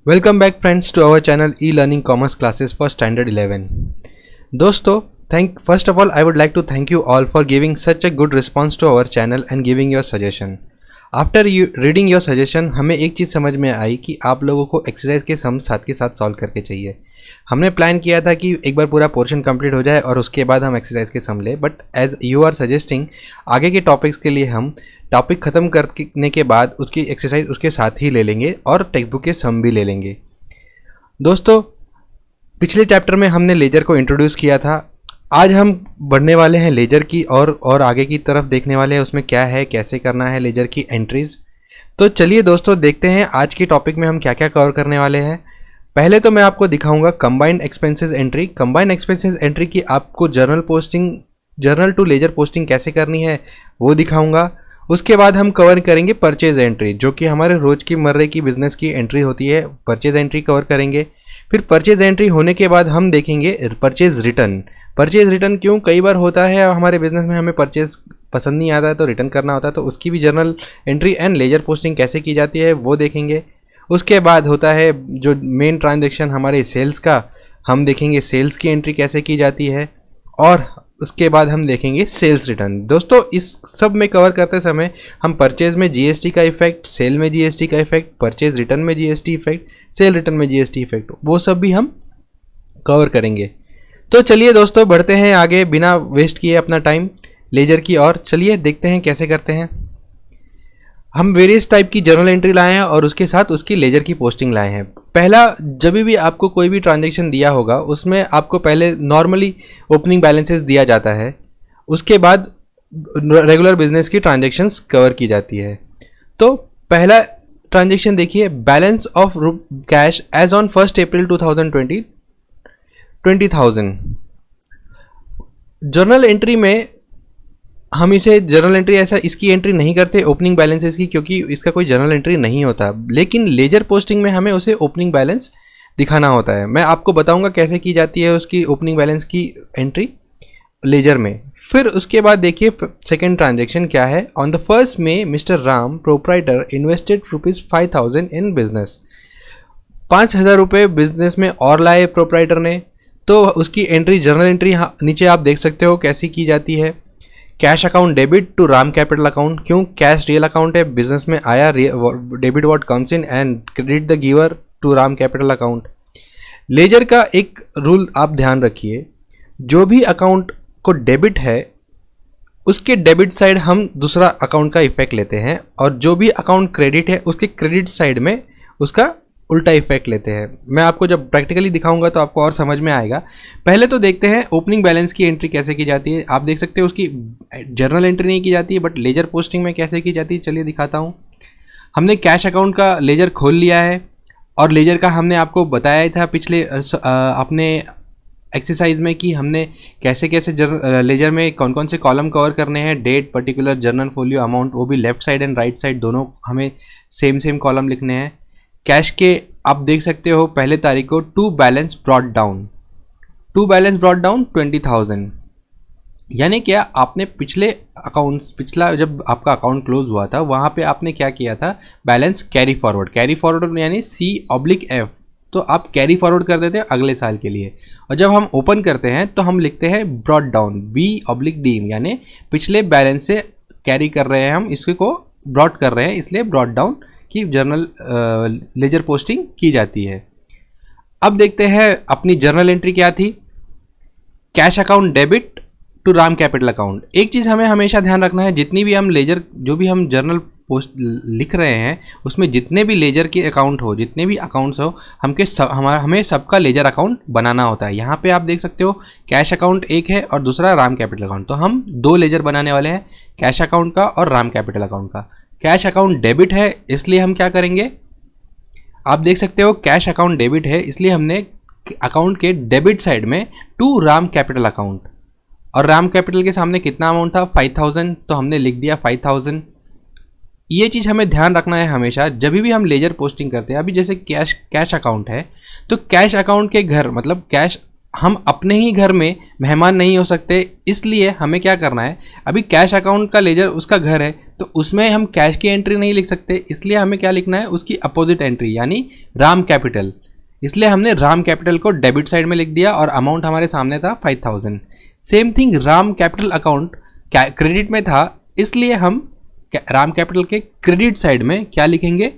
Welcome back friends to our channel e-learning commerce classes for standard 11. दोस्तों first of all I would like to thank you all for giving such a good response to our channel and giving your suggestion. After reading your suggestion हमें एक चीज़ समझ में आई कि आप लोगों को exercise के सम साथ के साथ सॉल्व करके चाहिए. हमने प्लान किया था कि एक बार पूरा पोर्शन कंप्लीट हो जाए और उसके बाद हम एक्सरसाइज के सम ले, but as you are suggesting आगे के टॉपिक्स के लिए हम टॉपिक ख़त्म करने के बाद उसकी एक्सरसाइज उसके साथ ही ले लेंगे और टेक्स्ट बुक के सम भी ले लेंगे. दोस्तों पिछले चैप्टर में हमने लेजर को इंट्रोड्यूस किया था. आज हम बढ़ने वाले हैं लेजर की और आगे की तरफ देखने वाले हैं उसमें क्या है, कैसे करना है लेजर की एंट्रीज. तो चलिए दोस्तों देखते हैं आज के टॉपिक में हम क्या क्या कवर करने वाले हैं. पहले तो मैं आपको दिखाऊंगा combined expenses entry. Combined expenses entry की आपको जर्नल टू लेजर पोस्टिंग कैसे करनी है वो दिखाऊंगा. उसके बाद हम कवर करेंगे परचेज एंट्री, जो कि हमारे रोज की मर्रे की बिजनेस की एंट्री होती है. परचेज एंट्री कवर करेंगे. फिर परचेज एंट्री होने के बाद हम देखेंगे परचेज रिटर्न. परचेज रिटर्न क्यों कई बार होता है हमारे बिजनेस में, हमें परचेज पसंद नहीं आता है तो रिटर्न करना होता है, तो उसकी भी journal entry and ledger posting कैसे की जाती है वो देखेंगे. उसके बाद होता है जो मेन ट्रांजैक्शन हमारे सेल्स का, हम देखेंगे सेल्स की एंट्री कैसे की जाती है. और उसके बाद हम देखेंगे सेल्स रिटर्न. दोस्तों इस सब में कवर करते समय हम परचेज में जीएसटी का इफेक्ट, सेल में जीएसटी का इफेक्ट, परचेज रिटर्न में जीएसटी इफेक्ट, सेल रिटर्न में जीएसटी इफेक्ट, वो सब भी हम कवर करेंगे. तो चलिए दोस्तों बढ़ते हैं आगे बिना वेस्ट किए अपना टाइम लेजर की और. चलिए देखते हैं कैसे करते हैं. हम वेरियस टाइप की जर्नल एंट्री लाए हैं और उसके साथ उसकी लेजर की पोस्टिंग लाए हैं. पहला, जब भी आपको कोई भी ट्रांजैक्शन दिया होगा उसमें आपको पहले नॉर्मली ओपनिंग बैलेंसेस दिया जाता है, उसके बाद रेगुलर बिजनेस की ट्रांजैक्शंस कवर की जाती है. तो पहला ट्रांजैक्शन देखिए, balance of cash as on 1 April 2020 20,000. Journal entry में हम इसे जर्नल एंट्री ऐसा इसकी एंट्री नहीं करते ओपनिंग बैलेंसेस की, क्योंकि इसका कोई जर्नल एंट्री नहीं होता. लेकिन लेजर पोस्टिंग में हमें उसे ओपनिंग बैलेंस दिखाना होता है. मैं आपको बताऊंगा कैसे की जाती है उसकी ओपनिंग बैलेंस की एंट्री लेजर में. फिर उसके बाद देखिए सेकेंड ट्रांजेक्शन क्या है. On the 1 May Mister Ram proprietor invested ₹5,000 in business. 5,000 रुपये बिजनेस में और लाए प्रोप्राइटर ने, तो उसकी एंट्री जर्नल एंट्री नीचे आप देख सकते हो कैसी की जाती है. Cash account debit to Ram capital account. क्यों, कैश रियल अकाउंट है, बिजनेस में आया, debit what comes in and credit the giver to Ram capital account. Ledger का एक रूल आप ध्यान रखिए, जो भी अकाउंट को डेबिट है उसके डेबिट साइड हम दूसरा अकाउंट का इफेक्ट लेते हैं, और जो भी अकाउंट क्रेडिट है उसके क्रेडिट साइड में उसका उल्टा इफेक्ट लेते हैं. मैं आपको जब प्रैक्टिकली दिखाऊंगा तो आपको और समझ में आएगा. पहले तो देखते हैं ओपनिंग बैलेंस की एंट्री कैसे की जाती है. आप देख सकते हो उसकी जर्नल एंट्री नहीं की जाती है, बट लेजर पोस्टिंग में कैसे की जाती है चलिए दिखाता हूं. हमने कैश अकाउंट का लेजर खोल लिया है, और लेजर का हमने आपको बताया ही था पिछले अपने एक्सरसाइज में कि हमने कैसे कैसे लेजर में कौन कौन से कॉलम कवर करने हैं. Date, particular, journal folio, amount, वो भी left side and right side दोनों हमें सेम कॉलम लिखने हैं. कैश के आप देख सकते हो पहले तारीख को टू बैलेंस ब्रॉट डाउन 20,000. यानी क्या, आपने पिछला जब आपका अकाउंट क्लोज हुआ था वहाँ पे आपने क्या किया था, बैलेंस कैरी फॉरवर्ड यानी C/F, तो आप कैरी फॉरवर्ड कर देते हैं अगले साल के लिए. और जब हम ओपन करते हैं तो हम लिखते हैं ब्रॉट डाउन B/D, यानी पिछले बैलेंस से कैरी कर रहे हैं हम, इसको ब्रॉट कर रहे हैं, इसलिए ब्रॉट डाउन की जर्नल लेजर पोस्टिंग की जाती है. अब देखते हैं अपनी जर्नल एंट्री क्या थी. Cash account debit to Ram capital account. एक चीज़ हमें हमेशा ध्यान रखना है, जितनी भी हम लेजर जो भी हम जर्नल पोस्ट लिख रहे हैं उसमें जितने भी लेजर के अकाउंट हो, जितने भी अकाउंट्स हो, हमें सबका लेजर अकाउंट बनाना होता है. यहाँ पे आप देख सकते हो कैश अकाउंट एक है और दूसरा राम कैपिटल अकाउंट, तो हम 2 लेजर बनाने वाले हैं, कैश अकाउंट का और राम कैपिटल अकाउंट का. कैश अकाउंट डेबिट है इसलिए हम क्या करेंगे, आप देख सकते हो कैश अकाउंट डेबिट है इसलिए हमने अकाउंट के डेबिट साइड में टू राम कैपिटल अकाउंट, और राम कैपिटल के सामने कितना अमाउंट था 5,000, तो हमने लिख दिया 5,000. ये चीज़ हमें ध्यान रखना है हमेशा जब भी हम लेजर पोस्टिंग करते हैं. अभी जैसे कैश अकाउंट है तो कैश अकाउंट के घर मतलब कैश हम अपने ही घर में मेहमान नहीं हो सकते, इसलिए हमें क्या करना है, अभी कैश अकाउंट का लेजर उसका घर है तो उसमें हम कैश की एंट्री नहीं लिख सकते, इसलिए हमें क्या लिखना है, उसकी अपोजिट एंट्री यानी राम कैपिटल। इसलिए हमने राम कैपिटल को डेबिट साइड में लिख दिया और अमाउंट हमारे सामने था 5000। Same thing Ram capital account credit में था, इसलिए हम राम कैपिटल के क्रेडिट साइड में क्या लिखेंगे,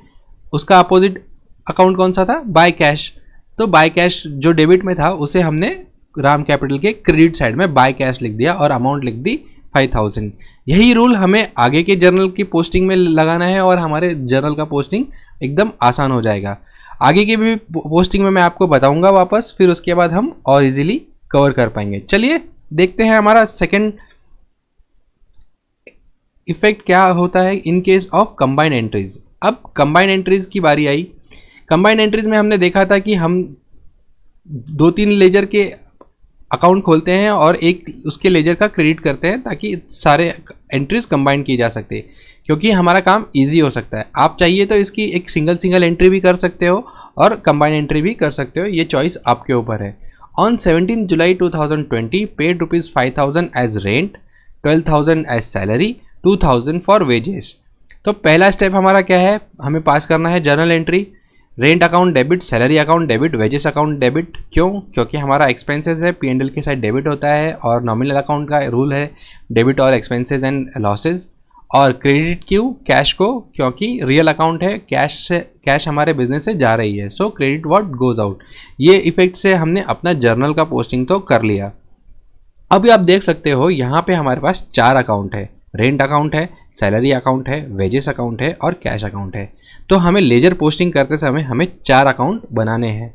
उसका अपोजिट अकाउंट कौन सा था, बाय कैश। तो बाय कैश जो डेबिट में था उसे हमने राम कैपिटल के क्रेडिट साइड में बाय कैश लिख दिया और अमाउंट लिख दी 5000। यही रूल हमें आगे के जर्नल की पोस्टिंग में लगाना है और हमारे जर्नल का पोस्टिंग एकदम आसान हो जाएगा। आगे की भी पोस्टिंग में मैं आपको बताऊंगा वापस, फिर उसके बाद हम और इजीली कवर कर पाएंगे। चलिए देखते हैं हमारा सेकंड इफेक्ट क्या होता है इन केस ऑफ कंबाइंड एंट्रीज। अब कंबाइंड एंट्रीज की बारी आई। कंबाइंड एंट्रीज में हमने देखा था कि हम 2-3 लेजर के अकाउंट खोलते हैं और एक उसके लेजर का क्रेडिट करते हैं ताकि सारे एंट्रीज कंबाइन की जा सकते, क्योंकि हमारा काम इजी हो सकता है। आप चाहिए तो इसकी एक सिंगल एंट्री भी कर सकते हो और कंबाइन एंट्री भी कर सकते हो, ये चॉइस आपके ऊपर है। On 17 July 2020 paid ₹5,000 as rent, 12,000 as salary, 2,000 for wages. तो पहला स्टेप हमारा क्या है, हमें पास करना है journal entry, rent account debit, salary account debit, wages account debit. क्यों? क्योंकि हमारा एक्सपेंसेस है, P&L के साइड डेबिट होता है और नॉमिनल अकाउंट का रूल है डेबिट और एक्सपेंसेस एंड लॉसेज। और क्रेडिट क्यों? कैश को, क्योंकि रियल अकाउंट है, कैश हमारे बिजनेस से जा रही है, सो क्रेडिट व्हाट गोज आउट। ये इफेक्ट से हमने अपना जर्नल का पोस्टिंग तो कर लिया। अभी आप देख सकते हो यहाँ पे हमारे पास 4 अकाउंट है, रेंट अकाउंट है, सैलरी अकाउंट है, वेजेस अकाउंट है और कैश अकाउंट है। तो हमें लेजर पोस्टिंग करते समय हमें 4 अकाउंट बनाने हैं।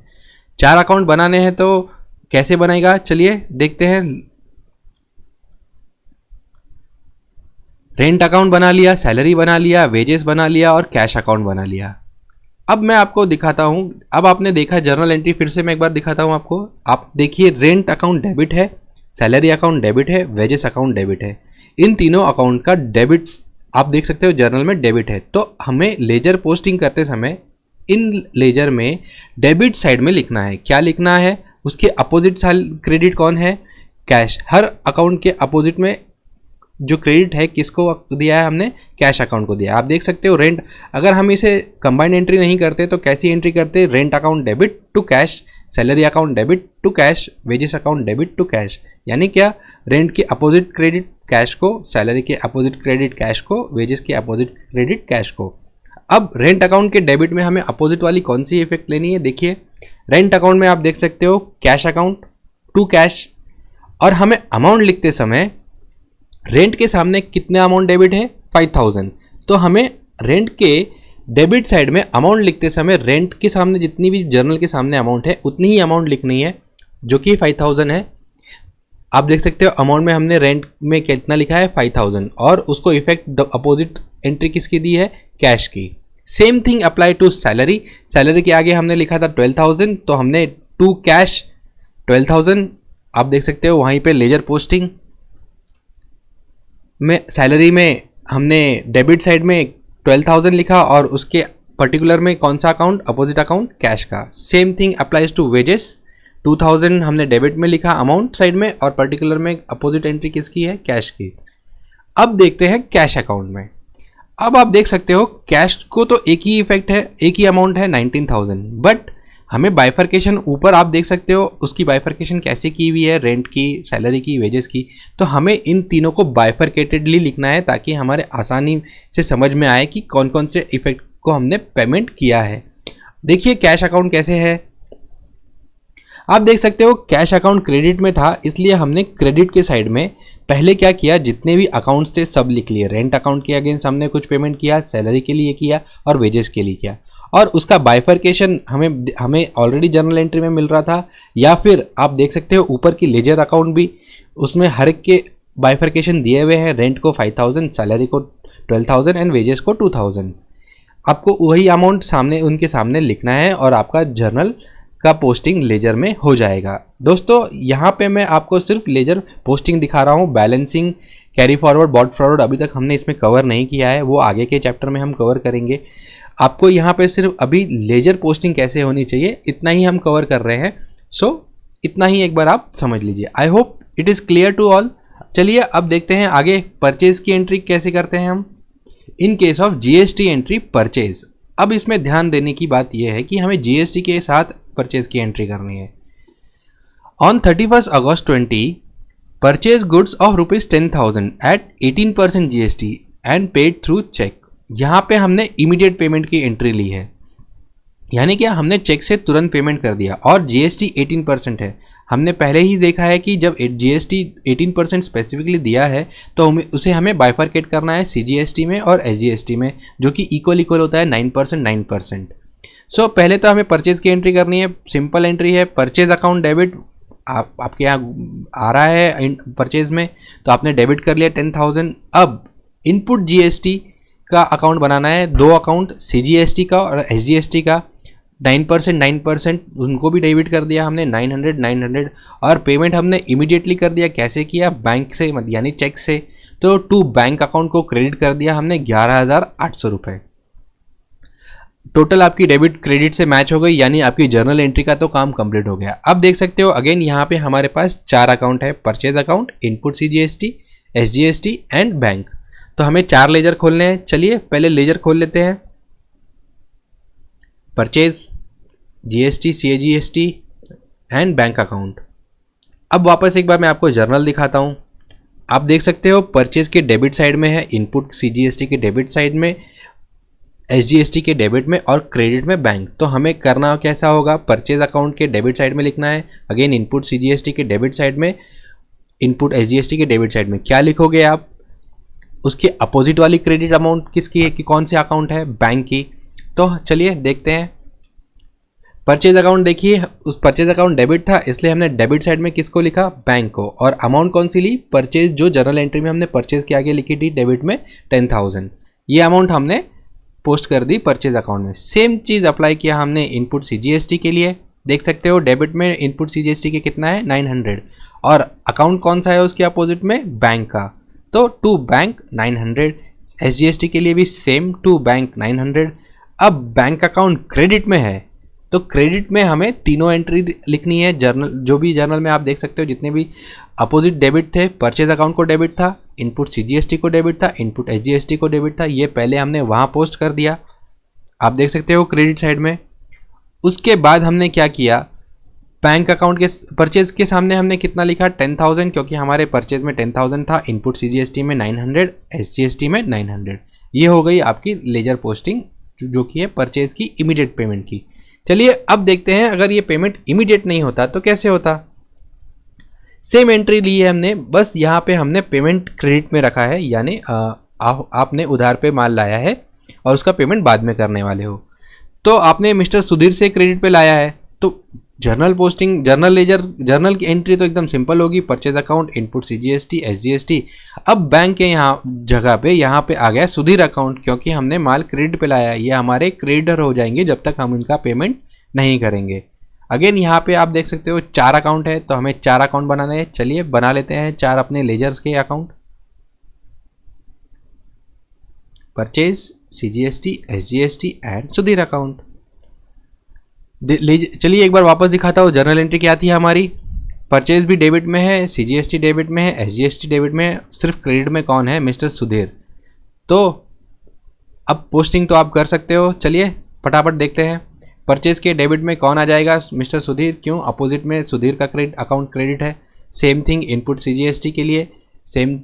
4 अकाउंट बनाने हैं तो कैसे बनेगा, चलिए देखते हैं। रेंट अकाउंट बना लिया, सैलरी बना लिया, वेजेस बना लिया और कैश अकाउंट बना लिया। अब मैं आपको दिखाता हूं। अब आपने देखा जर्नल एंट्री, फिर से मैं एक बार दिखाता हूं आपको। आप देखिए, रेंट अकाउंट डेबिट है, सैलरी अकाउंट डेबिट है, वेजेस अकाउंट डेबिट है। इन तीनों अकाउंट का डेबिट आप देख सकते हो जर्नल में डेबिट है। तो हमें लेजर पोस्टिंग करते समय इन लेजर में डेबिट साइड में लिखना है। क्या लिखना है, उसके अपोजिट क्रेडिट कौन है, कैश। हर अकाउंट के अपोजिट में जो क्रेडिट है किसको दिया है, हमने कैश अकाउंट को दिया है। आप देख सकते हो रेंट, अगर हम इसे कंबाइंड एंट्री नहीं करते तो कैसी एंट्री करते, rent account debit to cash, salary account debit to cash, wages account debit to cash. यानी क्या, रेंट के अपोजिट क्रेडिट कैश को, सैलरी के अपोजिट क्रेडिट कैश को, वेजेस के अपोजिट क्रेडिट कैश को। अब रेंट अकाउंट के डेबिट में हमें अपोजिट वाली कौन सी इफेक्ट लेनी है, देखिए रेंट अकाउंट में आप देख सकते हो कैश अकाउंट टू कैश, और हमें अमाउंट लिखते समय रेंट के सामने कितना अमाउंट डेबिट है, 5000। तो हमें रेंट के डेबिट साइड में अमाउंट लिखते समय रेंट के सामने जितनी भी जर्नल के सामने अमाउंट है उतनी ही अमाउंट लिखनी है, जो कि 5000 है। आप देख सकते हो अमाउंट में हमने रेंट में कितना लिखा है, 5000, और उसको इफेक्ट अपोजिट एंट्री किसकी दी है, कैश की। Same thing apply to salary. Salary के आगे हमने लिखा था 12000, तो हमने टू कैश 12000। आप देख सकते हो वहीं पे लेजर पोस्टिंग में सैलरी में हमने डेबिट साइड में 12000 लिखा और उसके पर्टिकुलर में कौन सा अकाउंट, अपोजिट अकाउंट कैश का। Same thing applies to wages, 2000 हमने डेबिट में लिखा अमाउंट साइड में और पर्टिकुलर में अपोजिट एंट्री किसकी है, कैश की। अब देखते हैं कैश अकाउंट में। अब आप देख सकते हो कैश को तो एक ही इफेक्ट है, एक ही अमाउंट है 19000, बट हमें बाइफर्केशन ऊपर आप देख सकते हो उसकी बाइफर्केशन कैसे की हुई है, रेंट की, सैलरी की, वेजेस की। तो हमें इन तीनों को बाइफर्केटेडली लिखना है ताकि हमारे आसानी से समझ में आए कि कौन कौन से इफेक्ट को हमने पेमेंट किया है। देखिए कैश अकाउंट कैसे है, आप देख सकते हो कैश अकाउंट क्रेडिट में था, इसलिए हमने क्रेडिट के साइड में पहले क्या किया, जितने भी अकाउंट्स थे सब लिख लिए। रेंट अकाउंट के अगेंस्ट हमने कुछ पेमेंट किया, सैलरी के लिए किया और वेजेस के लिए किया, और उसका बाइफर्केशन हमें ऑलरेडी जर्नल एंट्री में मिल रहा था, या फिर आप देख सकते हो ऊपर की लेजर अकाउंट भी, उसमें हर एक के बाइफर्केशन दिए हुए हैं। रेंट को 5000, सैलरी को 12000 एंड वेजेस को 2000। आपको वही अमाउंट सामने उनके सामने लिखना है और आपका जर्नल का पोस्टिंग लेजर में हो जाएगा। दोस्तों यहाँ पे मैं आपको सिर्फ लेजर पोस्टिंग दिखा रहा हूँ, balancing, carry forward, brought forward अभी तक हमने इसमें कवर नहीं किया है, वो आगे के चैप्टर में हम कवर करेंगे। आपको यहाँ पे सिर्फ अभी लेजर पोस्टिंग कैसे होनी चाहिए इतना ही हम कवर कर रहे हैं। सो इतना ही एक बार आप समझ लीजिए। I hope it is clear to all. चलिए अब देखते हैं आगे परचेज की एंट्री कैसे करते हैं हम इन case of GST entry purchase. अब इसमें ध्यान देने की बात यह है कि हमें जीएसटी के साथ परचेज की एंट्री करनी है। On 31 August 20 purchase goods of ₹10,000 at 18% GST and paid through cheque. यहाँ पे हमने इमीडिएट पेमेंट की एंट्री ली है, यानी कि हमने चेक से तुरंत पेमेंट कर दिया और जीएसटी 18% है। हमने पहले ही देखा है कि जब जीएसटी 18% स्पेसिफिकली दिया है तो उसे हमें बाइफरकेट करना है सीजीएसटी में और एसजीएसटी में, जो कि इक्वल होता है 9%। सो पहले तो हमें परचेज की एंट्री करनी है। सिंपल एंट्री है, परचेज अकाउंट डेबिट आपके यहाँ आ रहा है परचेज में, तो आपने डेबिट कर लिया 10,000। अब इनपुट जीएसटी का अकाउंट बनाना है, दो अकाउंट, सीजीएसटी का और एसजीएसटी का। 9% उनको भी डेबिट कर दिया हमने, 900 और पेमेंट हमने इमीडिएटली कर दिया। कैसे किया? बैंक से यानी चेक से। तो टू बैंक अकाउंट को क्रेडिट कर दिया हमने 11,800 रुपये। टोटल आपकी डेबिट क्रेडिट से मैच हो गई, यानी आपकी जर्नल एंट्री का तो काम कंप्लीट हो गया। अब देख सकते हो अगेन यहाँ पे हमारे पास 4 अकाउंट है, purchase account, input CGST, SGST and bank. तो हमें 4 लेजर खोलने हैं। चलिए पहले लेजर खोल लेते हैं, purchase, GST, CGST and bank account. अब वापस एक बार मैं आपको जर्नल दिखाता हूँ। आप देख सकते हो परचेज के डेबिट साइड में है इनपुट सीजीएसटी के डेबिट साइड में, एसजीएसटी के डेबिट में और क्रेडिट में बैंक। तो हमें करना कैसा होगा? परचेज अकाउंट के डेबिट साइड में लिखना है, अगेन इनपुट सीजीएसटी के डेबिट साइड में, इनपुट एसजीएसटी के डेबिट साइड में। क्या लिखोगे आप? उसके अपोजिट वाली क्रेडिट अमाउंट किसकी है कि कौन से अकाउंट है? बैंक की। तो चलिए देखते हैं। परचेज अकाउंट देखिए, उस परचेज अकाउंट डेबिट था, इसलिए हमने डेबिट साइड में किसको लिखा? बैंक को। और अमाउंट कौन सी ली? परचेज, जो जर्नल एंट्री में हमने परचेज के आगे लिखी थी डेबिट में 10,000, ये अमाउंट हमने पोस्ट कर दी परचेज अकाउंट में। सेम चीज़ अप्लाई किया हमने इनपुट सीजीएसटी के लिए। देख सकते हो डेबिट में इनपुट सीजीएसटी के कितना है? 900 और अकाउंट कौन सा है उसके अपोजिट में? बैंक का। तो टू बैंक 900। एसजीएसटी के लिए भी सेम, टू बैंक 900। अब बैंक अकाउंट क्रेडिट में है तो क्रेडिट में हमें तीनों एंट्री लिखनी है। जर्नल, जो भी जर्नल में आप देख सकते हो जितने भी अपोजिट डेबिट थे, परचेज अकाउंट को डेबिट था, इनपुट सीजीएसटी को डेबिट था, इनपुट एसजीएसटी को डेबिट था, ये पहले हमने वहाँ पोस्ट कर दिया, आप देख सकते हो क्रेडिट साइड में। उसके बाद हमने क्या किया? बैंक अकाउंट के परचेज के सामने हमने कितना लिखा? 10,000, क्योंकि हमारे परचेज में 10,000 था, इनपुट सीजीएसटी में 900, एसजीएसटी में 900। ये हो गई आपकी लेजर पोस्टिंग, जो कि है परचेज की इमीडिएट पेमेंट की। चलिए अब देखते हैं अगर ये पेमेंट इमीडिएट नहीं होता तो कैसे होता। सेम एंट्री ली है हमने, बस यहाँ पे हमने पेमेंट क्रेडिट में रखा है, यानी आपने उधार पे माल लाया है और उसका पेमेंट बाद में करने वाले हो। तो आपने मिस्टर सुधीर से क्रेडिट पे लाया है, तो journal posting, journal ledger, journal की एंट्री तो एकदम सिंपल होगी, purchase account, input CGST, SGST. अब बैंक के यहाँ जगह पे यहाँ पे आ गया सुधीर अकाउंट, क्योंकि हमने माल क्रेडिट पे लाया है। ये हमारे क्रेडिटर हो जाएंगे जब तक हम इनका पेमेंट नहीं करेंगे। अगेन यहाँ पे आप देख सकते हो 4 अकाउंट है, तो हमें 4 अकाउंट बनाने हैं। चलिए बना लेते हैं 4 अपने लेजर्स के account, purchase, CGST, SGST and Sudhir account. चलिए एक बार वापस दिखाता हूँ जर्नल एंट्री क्या थी हमारी। परचेज भी डेबिट में है, सीजीएसटी डेबिट में है, एसजीएसटी डेबिट में है, सिर्फ क्रेडिट में कौन है? मिस्टर सुधीर। तो अब पोस्टिंग तो आप कर सकते हो। चलिए फटाफट देखते हैं परचेज के डेबिट में कौन आ जाएगा? मिस्टर सुधीर। क्यों? अपोजिट में सुधीर का क्रेडिट अकाउंट क्रेडिट है। सेम थिंग इनपुट सीजीएसटी के लिए, सेम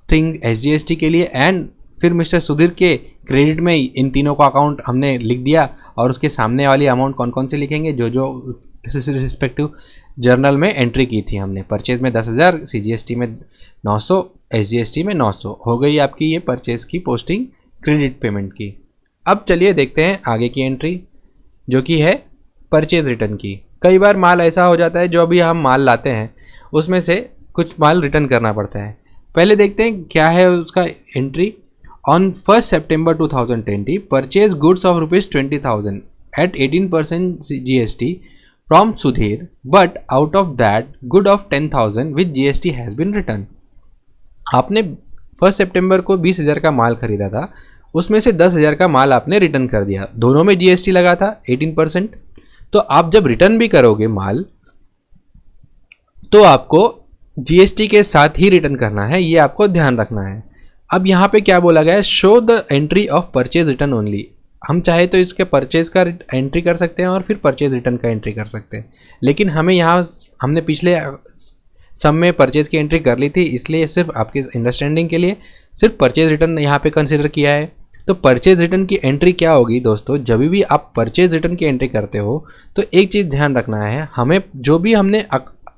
थिंग एसजीएसटी के लिए, एंड फिर मिस्टर सुधीर के क्रेडिट में इन तीनों का अकाउंट हमने लिख दिया। और उसके सामने वाली अमाउंट कौन कौन से लिखेंगे? जो जो रिस्पेक्टिव जर्नल में एंट्री की थी हमने। परचेज में 10,000, सीजीएसटी में 900, एसजीएसटी में 900। हो गई आपकी ये परचेज की पोस्टिंग क्रेडिट पेमेंट की। अब चलिए देखते हैं आगे की एंट्री, जो कि है परचेज रिटर्न की। कई बार माल ऐसा हो जाता है, जो अभी हम माल लाते हैं उसमें से कुछ माल रिटर्न करना पड़ता है। पहले देखते हैं क्या है उसका entry. On 1 September 2020 purchase goods of ₹20,000 at 18% GST from Sudhir, but out of that good of 10,000 with GST has been return. आपने 1 सितंबर को 20,000 का माल खरीदा था, उसमें से 10,000 का माल आपने रिटर्न कर दिया। दोनों में GST लगा था 18%। तो आप जब रिटर्न भी करोगे माल, तो आपको जीएसटी के साथ ही रिटर्न करना है, ये आपको ध्यान रखना है। अब यहाँ पे क्या बोला गया है, show the entry of purchase return only. हम चाहे तो इसके परचेज का एंट्री कर सकते हैं और फिर परचेज रिटर्न का एंट्री कर सकते हैं, लेकिन हमें यहाँ हमने पिछले सम में परचेज की एंट्री कर ली थी, इसलिए सिर्फ आपके अंडरस्टैंडिंग के लिए सिर्फ परचेज रिटर्न यहाँ पे कंसिडर किया है। तो परचेज रिटर्न की एंट्री क्या होगी दोस्तों, जब भी आप परचेज रिटर्न की एंट्री करते हो तो एक चीज़ ध्यान रखना है, हमें जो भी हमने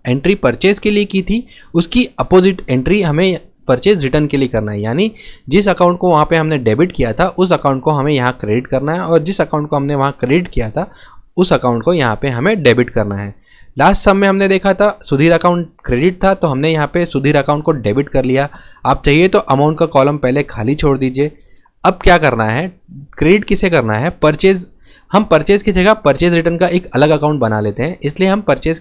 एंट्री परचेज के लिए की थी उसकी अपोजिट एंट्री हमें परचेज रिटर्न के लिए करना है। यानी जिस अकाउंट को वहाँ पे हमने डेबिट किया था उस अकाउंट को हमें यहाँ क्रेडिट करना है, और जिस अकाउंट को हमने वहाँ क्रेडिट किया था उस अकाउंट को यहाँ पे हमें डेबिट करना है। लास्ट सम में हमने देखा था सुधीर अकाउंट क्रेडिट था, तो हमने यहाँ पे सुधीर अकाउंट को डेबिट कर लिया। आप चाहिए तो अमाउंट का कॉलम पहले खाली छोड़ दीजिए। अब क्या करना है, क्रेडिट किसे करना है, परचेज। हम परचेज की जगह परचेज रिटर्न का एक अलग अकाउंट बना लेते हैं, इसलिए हम परचेज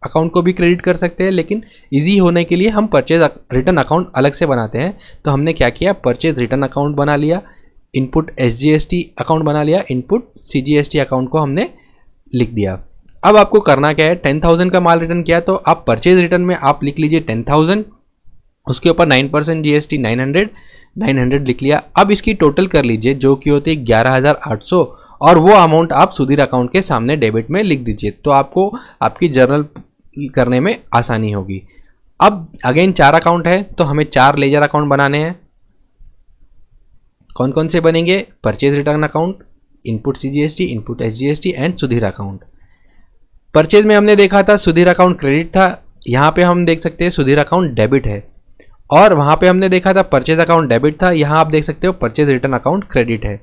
अकाउंट को भी क्रेडिट कर सकते हैं, लेकिन इजी होने के लिए हम परचेज रिटर्न अकाउंट अलग से बनाते हैं। तो हमने क्या किया, परचेज रिटर्न अकाउंट बना लिया, इनपुट SGST अकाउंट बना लिया, इनपुट CGST अकाउंट को हमने लिख दिया। अब आपको करना क्या है, 10,000 का माल रिटर्न किया तो आप परचेज रिटर्न में आप लिख लीजिए 10,000, उसके ऊपर 9% GST 900 लिख लिया। अब इसकी टोटल कर लीजिए जो कि होती है 11,800, और वो अमाउंट आप सुधीर अकाउंट के सामने डेबिट में लिख दीजिए, तो आपको आपकी जर्नल करने में आसानी होगी। अब अगेन 4 अकाउंट है तो हमें 4 लेजर अकाउंट बनाने हैं। कौन कौन से बनेंगे, purchase return account, input CGST, input SGST and Sudhir account. Purchase में हमने देखा था सुधीर अकाउंट क्रेडिट था, यहाँ पे हम देख सकते हैं सुधीर अकाउंट डेबिट है, और वहाँ पे हमने देखा था परचेज अकाउंट डेबिट था, यहाँ आप देख सकते हो परचेज रिटर्न अकाउंट क्रेडिट है।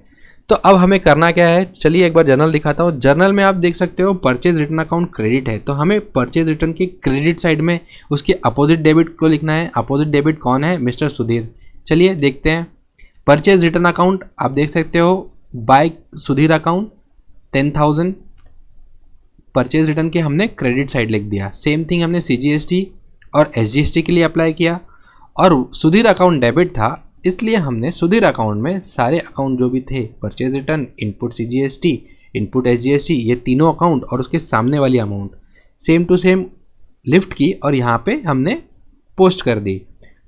तो अब हमें करना क्या है, चलिए एक बार जर्नल दिखाता हूँ। जर्नल में आप देख सकते हो परचेज रिटर्न अकाउंट क्रेडिट है, तो हमें परचेज रिटर्न के क्रेडिट साइड में उसके अपोजिट डेबिट को लिखना है। अपोजिट डेबिट कौन है, मिस्टर सुधीर। चलिए देखते हैं। परचेज रिटर्न अकाउंट आप देख सकते हो by Sudhir account 10,000, purchase return के हमने क्रेडिट साइड लिख दिया। सेम थिंग हमने CGST और SGST के लिए अप्लाई किया, और सुधीर अकाउंट डेबिट था इसलिए हमने सुधीर अकाउंट में सारे अकाउंट जो भी थे, purchase return, input CGST, input SGST, ये तीनों अकाउंट और उसके सामने वाली amount same to same lift की और यहाँ पे हमने पोस्ट कर दी।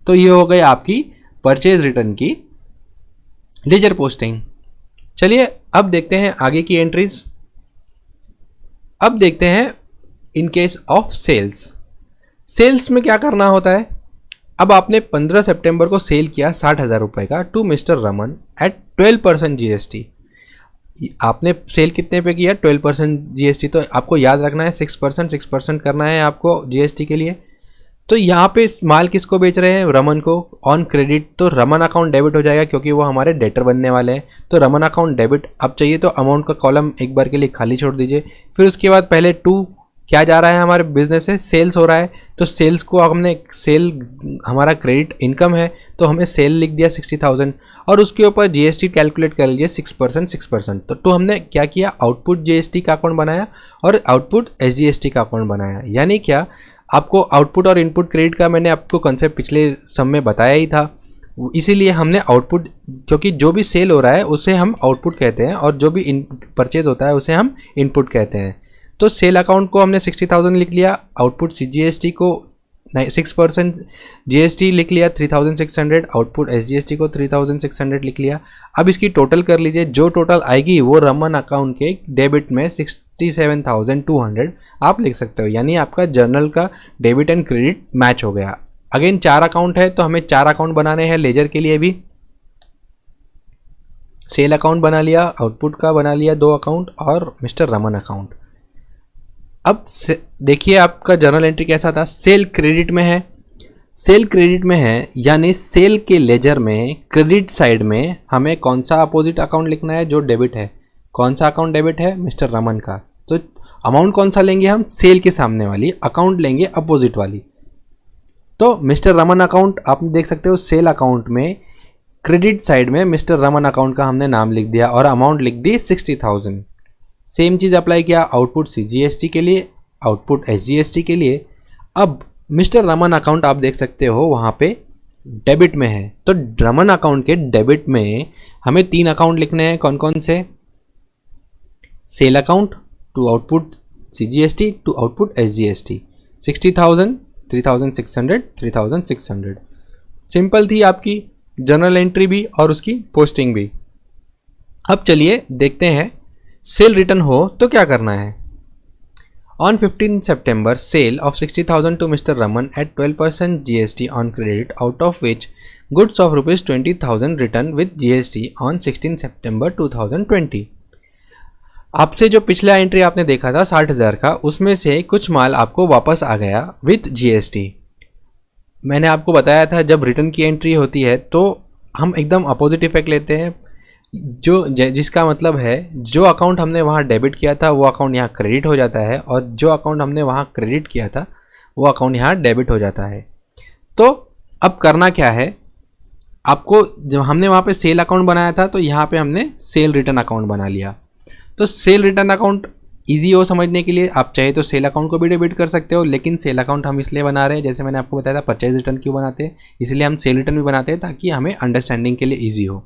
तो ये हो गई आपकी परचेज रिटर्न की लेजर पोस्टिंग। चलिए अब देखते हैं आगे की एंट्रीज। अब देखते हैं in case of sales. Sales में क्या करना होता है, अब आपने 15 सितंबर को सेल किया 60,000 रुपये का to Mister Raman at 12% GST। आपने सेल कितने पे किया, 12% GST, तो आपको याद रखना है 6% करना है आपको GST के लिए। तो यहाँ पे माल किसको बेच रहे हैं, रमन को, ऑन क्रेडिट, तो रमन अकाउंट डेबिट हो जाएगा क्योंकि वो हमारे डेटर बनने वाले हैं। तो रमन अकाउंट डेबिट। अब चाहिए तो अमाउंट का कॉलम एक बार के लिए खाली छोड़ दीजिए। फिर उसके बाद पहले टू क्या जा रहा है, हमारे बिजनेस से सेल्स हो रहा है, तो सेल्स को हमने सेल हमारा क्रेडिट इनकम है तो हमें सेल लिख दिया 60,000, और उसके ऊपर GST कैलकुलेट कर लीजिए 6%। तो हमने क्या किया, आउटपुट GST का अकाउंट बनाया और आउटपुट SGST का अकाउंट बनाया। यानी क्या, आपको आउटपुट और इनपुट क्रेडिट का मैंने आपको कॉन्सेप्ट पिछले सम में बताया ही था, इसीलिए हमने आउटपुट, क्योंकि जो भी सेल हो रहा है उसे हम आउटपुट कहते हैं और जो भी परचेज होता है उसे हम इनपुट कहते हैं। तो सेल अकाउंट को हमने 60,000 लिख लिया, आउटपुट CGST को 6% GST लिख लिया 3,600, आउटपुट SGST को 3,600 लिख लिया। अब इसकी टोटल कर लीजिए, जो टोटल आएगी वो रमन अकाउंट के डेबिट में 67,200 आप लिख सकते हो। यानी आपका जर्नल का डेबिट एंड क्रेडिट मैच हो गया। अगेन 4 अकाउंट है तो हमें 4 अकाउंट बनाने हैं लेजर के लिए भी। सेल अकाउंट बना लिया, आउटपुट का बना लिया 2 अकाउंट और मिस्टर रमन अकाउंट। अब देखिए आपका जर्नल एंट्री कैसा था, सेल क्रेडिट में है, सेल क्रेडिट में है यानी सेल के लेजर में क्रेडिट साइड में हमें कौन सा अपोजिट अकाउंट लिखना है जो डेबिट है। कौन सा अकाउंट डेबिट है, मिस्टर रमन का। तो अमाउंट कौन सा लेंगे हम, सेल के सामने वाली अकाउंट लेंगे, अपोजिट वाली। तो मिस्टर रमन अकाउंट आप देख सकते हो, सेल अकाउंट में क्रेडिट साइड में मिस्टर रमन अकाउंट का हमने नाम लिख दिया और अमाउंट लिख दी 60,000। सेम चीज़ अप्लाई किया आउटपुट CGST के लिए, आउटपुट SGST के लिए। अब मिस्टर रमन अकाउंट आप देख सकते हो वहाँ पे डेबिट में है, तो रमन अकाउंट के डेबिट में हमें 3 अकाउंट लिखने हैं। कौन कौन से, sale account to output CGST to output SGST, 60,000 3600 3600। Simple थी आपकी जर्नल एंट्री भी और उसकी पोस्टिंग भी। अब चलिए देखते हैं सेल रिटर्न हो तो क्या करना है। On 15 September, sale of 60,000 to Mr. Raman at 12% GST on credit, out of which goods of rupees 20,000 returned with GST on 16 September 2020। आपसे जो पिछला एंट्री आपने देखा था 60,000 का, उसमें से कुछ माल आपको वापस आ गया विथ GST। मैंने आपको बताया था जब रिटर्न की एंट्री होती है तो हम एकदम अपोजिट इफेक्ट लेते हैं, जिसका मतलब है जो अकाउंट हमने वहाँ डेबिट किया था वो अकाउंट यहाँ क्रेडिट हो जाता है, और जो अकाउंट हमने वहाँ क्रेडिट किया था वो अकाउंट यहाँ डेबिट हो जाता है। तो अब करना क्या है, आपको जब हमने वहाँ पे सेल अकाउंट बनाया था तो यहाँ पे हमने सेल रिटर्न अकाउंट बना लिया। तो सेल रिटर्न अकाउंट ईजी हो समझने के लिए आप चाहे तो सेल अकाउंट को भी डेबिट कर सकते हो, लेकिन सेल अकाउंट हम इसलिए बना रहे हैं, जैसे मैंने आपको बताया था परचेज रिटर्न क्यों बनाते हैं, इसलिए हम सेल रिटर्न भी बनाते हैं ताकि हमें अंडरस्टैंडिंग के लिए ईजी हो।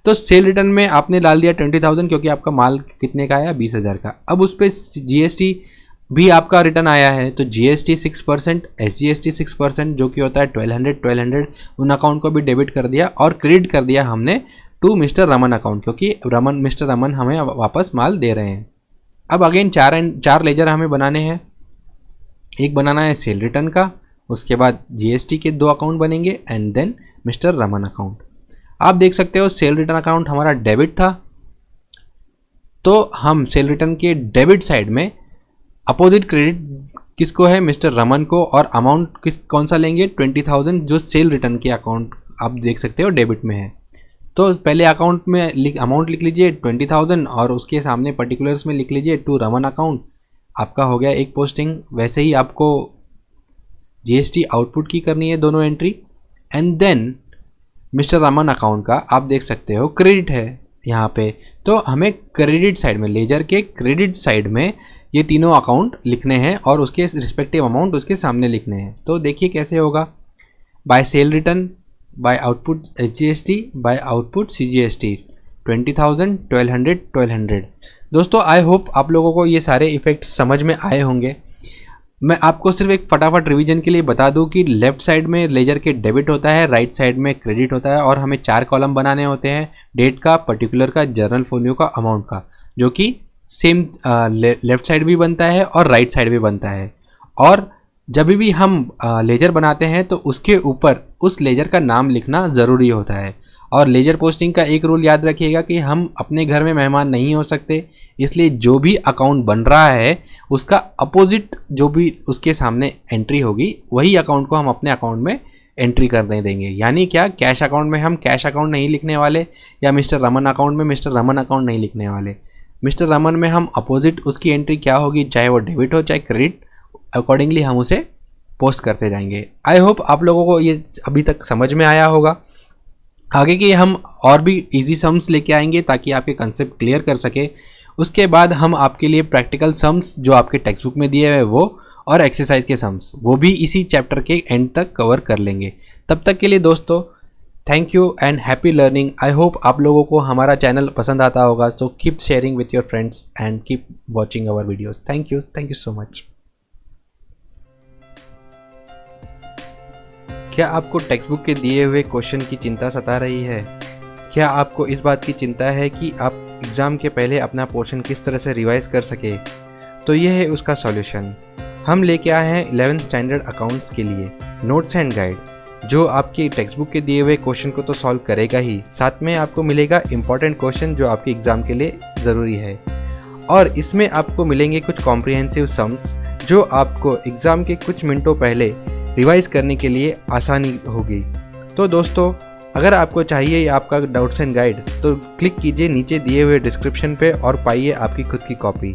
तो सेल रिटर्न में आपने डाल दिया 20,000 क्योंकि आपका माल कितने का आया 20,000 का। अब उस पर GST भी आपका रिटर्न आया है तो GST 6%, SGST 6% जो कि होता है 1200 उन अकाउंट को भी डेबिट कर दिया और क्रेडिट कर दिया हमने टू मिस्टर रमन अकाउंट, क्योंकि मिस्टर रमन हमें वापस माल दे रहे हैं। अब अगेन चार लेजर हमें बनाने हैं। एक बनाना है सेल रिटर्न का, उसके बाद GST के 2 अकाउंट बनेंगे and then Mister Raman account. आप देख सकते हो सेल रिटर्न अकाउंट हमारा डेबिट था, तो हम सेल रिटर्न के डेबिट साइड में अपोजिट क्रेडिट किसको है, मिस्टर रमन को, और अमाउंट कौन सा लेंगे 20,000 जो सेल रिटर्न के अकाउंट आप देख सकते हो डेबिट में है। तो पहले अकाउंट में अमाउंट लिख लीजिए 20,000 और उसके सामने पर्टिकुलर्स में लिख लीजिए टू रमन अकाउंट। आपका हो गया एक पोस्टिंग। वैसे ही आपको GST आउटपुट की करनी है दोनों entry, and then Mister Raman account का आप देख सकते हो क्रेडिट है यहाँ पे, तो हमें क्रेडिट साइड में लेजर के क्रेडिट साइड में ये तीनों अकाउंट लिखने हैं और उसके रिस्पेक्टिव अमाउंट उसके सामने लिखने हैं। तो देखिए कैसे होगा, by sale return, by output SGST, by output CGST 20,000 1200। दोस्तों आई होप आप लोगों को ये सारे इफेक्ट समझ में आए होंगे। मैं आपको सिर्फ एक फटाफट रिवीजन के लिए बता दूं कि लेफ्ट साइड में लेजर के डेबिट होता है, राइट साइड में क्रेडिट होता है, और हमें 4 कॉलम बनाने होते हैं, डेट का, पर्टिकुलर का, जर्नल फोलियो का, अमाउंट का, जो कि सेम लेफ्ट साइड भी बनता है और राइट साइड भी बनता है। और जब भी हम लेजर बनाते हैं तो उसके ऊपर उस लेजर का नाम लिखना ज़रूरी होता है। और लेजर पोस्टिंग का एक रूल याद रखिएगा कि हम अपने घर में मेहमान नहीं हो सकते, इसलिए जो भी अकाउंट बन रहा है उसका अपोजिट जो भी उसके सामने एंट्री होगी वही अकाउंट को हम अपने अकाउंट में एंट्री करने देंगे। यानी क्या, कैश अकाउंट में हम कैश अकाउंट नहीं लिखने वाले, या मिस्टर रमन अकाउंट में मिस्टर रमन अकाउंट नहीं लिखने वाले। मिस्टर रमन में हम अपोजिट उसकी एंट्री क्या होगी, चाहे वो डेबिट हो चाहे क्रेडिट, अकॉर्डिंगली हम उसे पोस्ट करते जाएंगे। आई होप आप लोगों को ये अभी तक समझ में आया होगा। आगे के हम और भी इजी सम्स लेके आएंगे ताकि आपके कंसेप्ट क्लियर कर सके। उसके बाद हम आपके लिए प्रैक्टिकल सम्स जो आपके टेक्स्ट बुक में दिए हुए वो, और एक्सरसाइज के सम्स, वो भी इसी चैप्टर के एंड तक कवर कर लेंगे। तब तक के लिए दोस्तों thank you and happy learning. I hope आप लोगों को हमारा चैनल पसंद आता होगा, तो keep sharing with your friends and keep watching our videos. Thank you so much. क्या आपको टेक्स्ट बुक के दिए हुए क्वेश्चन की चिंता सता रही है? क्या आपको इस बात की चिंता है कि आप एग्ज़ाम के पहले अपना पोर्शन किस तरह से रिवाइज कर सके? तो यह है उसका सॉल्यूशन। हम लेके आए हैं 11th स्टैंडर्ड अकाउंट्स के लिए नोट्स एंड गाइड, जो आपकी टेक्स्ट बुक के दिए हुए क्वेश्चन को तो सॉल्व करेगा ही, साथ में आपको मिलेगा इंपॉर्टेंट क्वेश्चन जो आपके एग्ज़ाम के लिए ज़रूरी है। और इसमें आपको मिलेंगे कुछ कॉम्प्रिहेंसिव सम्स जो आपको एग्ज़ाम के कुछ मिनटों पहले रिवाइज करने के लिए आसानी होगी। तो दोस्तों अगर आपको चाहिए आपका नोट्स एंड गाइड तो क्लिक कीजिए नीचे दिए हुए डिस्क्रिप्शन पे और पाइए आपकी खुद की कॉपी।